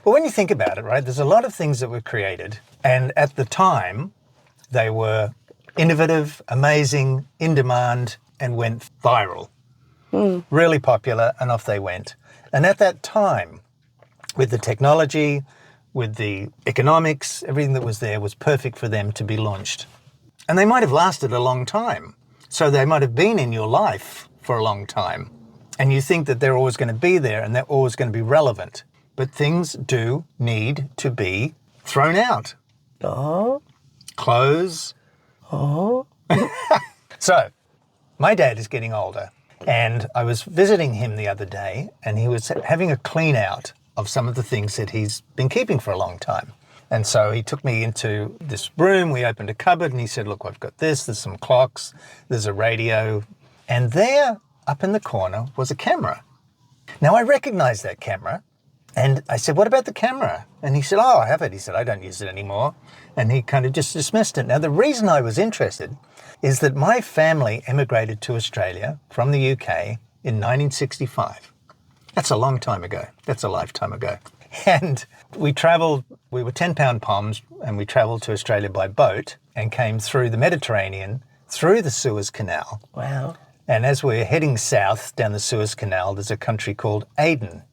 Well, when you think about it, right, there's a lot of things that were created, and at the time, they were innovative, amazing, in demand, and went viral. Really popular, and off they went. And at that time, with the technology, with the economics, everything that was there was perfect for them to be launched. And they might have lasted a long time. So they might have been in your life for a long time. And you think that they're always going to be there and they're always going to be relevant. But things do need to be thrown out. Oh. Clothes. Oh. So, my dad is getting older. And I was visiting him the other day, and he was having a clean out of some of the things that he's been keeping for a long time. And so he took me into this room, we opened a cupboard, and he said, look, I've got this, there's some clocks, there's a radio. And there, up in the corner, was a camera. Now, I recognized that camera, and I said, what about the camera? And he said, oh, I have it. He said, I don't use it anymore. And he kind of just dismissed it. Now, the reason I was interested is that my family emigrated to Australia from the UK in 1965. That's a long time ago. That's a lifetime ago. And we travelled, we were 10-pound poms, and we travelled to Australia by boat and came through the Mediterranean, through the Suez Canal. Wow. And as we're heading south down the Suez Canal, there's a country called Aden.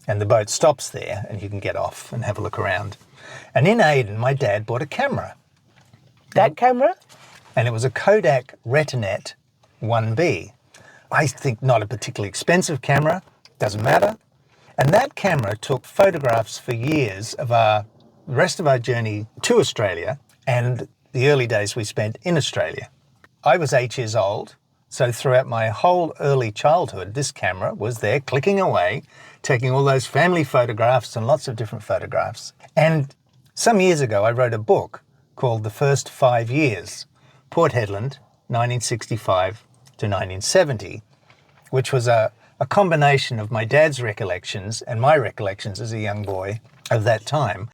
And the boat stops there, and you can get off and have a look around. And in Aden, my dad bought a camera. That camera? And it was a Kodak Retinette 1B. I think not a particularly expensive camera, doesn't matter. And that camera took photographs for years of the rest of our journey to Australia and the early days we spent in Australia. I was 8 years old, so throughout my whole early childhood, this camera was there clicking away, taking all those family photographs and lots of different photographs. And some years ago, I wrote a book called The First 5 Years, Port Hedland, 1965 to 1970, which was a combination of my dad's recollections and my recollections as a young boy of that time.